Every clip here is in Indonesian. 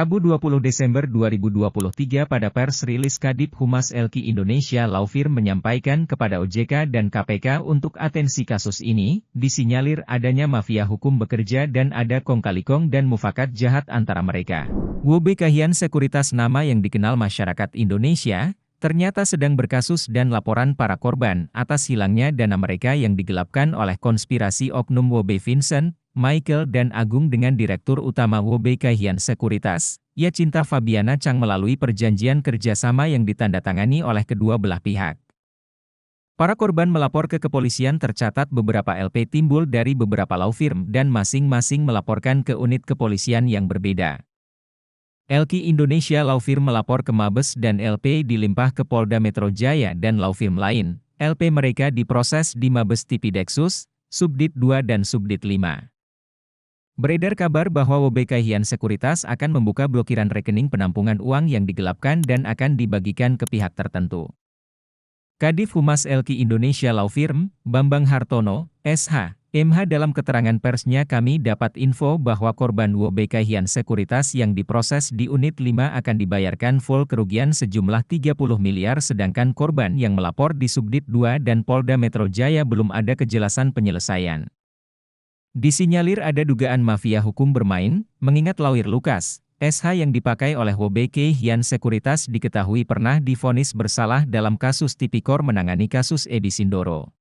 Rabu 20 Desember 2023 pada pers rilis Kadip Humas Elki Indonesia Law Firm menyampaikan kepada OJK dan KPK untuk atensi kasus ini, disinyalir adanya mafia hukum bekerja dan ada kong kali kong dan mufakat jahat antara mereka. WB Kahian Sekuritas, nama yang dikenal masyarakat Indonesia, ternyata sedang berkasus dan laporan para korban atas hilangnya dana mereka yang digelapkan oleh konspirasi oknum WB Vincent, Michael dan Agung dengan Direktur Utama WB Kahian Sekuritas, Yacinta Fabiana Chang melalui perjanjian kerjasama yang ditandatangani oleh kedua belah pihak. Para korban melapor ke kepolisian, tercatat beberapa LP timbul dari beberapa law firm dan masing-masing melaporkan ke unit kepolisian yang berbeda. Elki Indonesia Law Firm melapor ke Mabes dan LP dilimpah ke Polda Metro Jaya dan law firm lain. LP mereka diproses di Mabes Tipideksus, Subdit 2 dan Subdit 5. Beredar kabar bahwa WB Kahian Sekuritas akan membuka blokiran rekening penampungan uang yang digelapkan dan akan dibagikan ke pihak tertentu. Kadif Humas Elki Indonesia Law Firm, Bambang Hartono, SH, MH dalam keterangan persnya, kami dapat info bahwa korban WB Kahian Sekuritas yang diproses di unit 5 akan dibayarkan full kerugian sejumlah 30 miliar sedangkan korban yang melapor di Subdit 2 dan Polda Metro Jaya belum ada kejelasan penyelesaian. Disinyalir ada dugaan mafia hukum bermain, mengingat lawyer Lukas, SH yang dipakai oleh WB Kahian Sekuritas diketahui pernah divonis bersalah dalam kasus tipikor menangani kasus Edi Sindoro.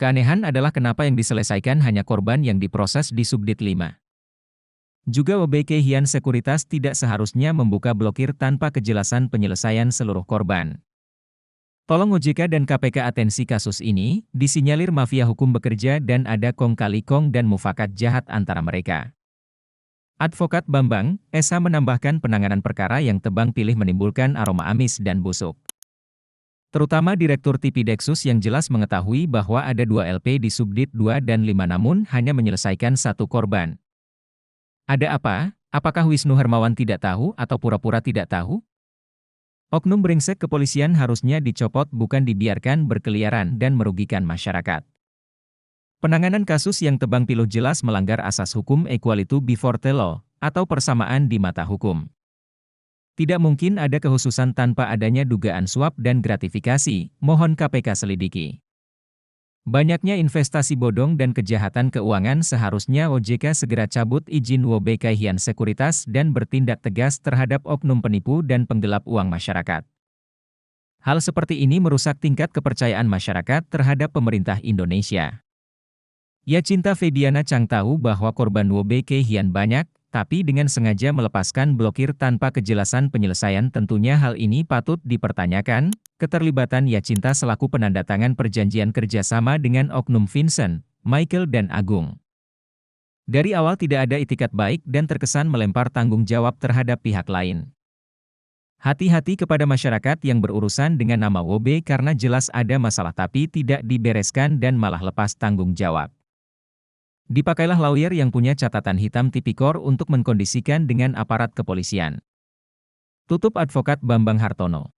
Keanehan adalah kenapa yang diselesaikan hanya korban yang diproses di Subdit 5. Juga WB Kahian Sekuritas tidak seharusnya membuka blokir tanpa kejelasan penyelesaian seluruh korban. Tolong OJK dan KPK atensi kasus ini, disinyalir mafia hukum bekerja dan ada kong kali kong dan mufakat jahat antara mereka. Advokat Bambang, SH menambahkan penanganan perkara yang tebang pilih menimbulkan aroma amis dan busuk. Terutama Direktur Tipideksus yang jelas mengetahui bahwa ada 2 LP di Subdit 2 dan 5 namun hanya menyelesaikan 1 korban. Ada apa? Apakah Wisnu Hermawan tidak tahu atau pura-pura tidak tahu? Oknum brengsek kepolisian harusnya dicopot bukan dibiarkan berkeliaran dan merugikan masyarakat. Penanganan kasus yang tebang pilih jelas melanggar asas hukum equality before the law, atau persamaan di mata hukum. Tidak mungkin ada kehususan tanpa adanya dugaan suap dan gratifikasi, mohon KPK selidiki. Banyaknya investasi bodong dan kejahatan keuangan, seharusnya OJK segera cabut izin WB Kahian Sekuritas dan bertindak tegas terhadap oknum penipu dan penggelap uang masyarakat. Hal seperti ini merusak tingkat kepercayaan masyarakat terhadap pemerintah Indonesia. Yacinta Fabiana Chang tahu bahwa korban WB Kahian banyak, tapi dengan sengaja melepaskan blokir tanpa kejelasan penyelesaian. Tentunya hal ini patut dipertanyakan, keterlibatan Yacinta selaku penandatangan perjanjian kerjasama dengan oknum Vincent, Michael dan Agung. Dari awal tidak ada itikat baik dan terkesan melempar tanggung jawab terhadap pihak lain. Hati-hati kepada masyarakat yang berurusan dengan nama WB karena jelas ada masalah tapi tidak dibereskan dan malah lepas tanggung jawab. Dipakailah lawyer yang punya catatan hitam tipikor untuk mengkondisikan dengan aparat kepolisian. Tutup Advokat Bambang Hartono.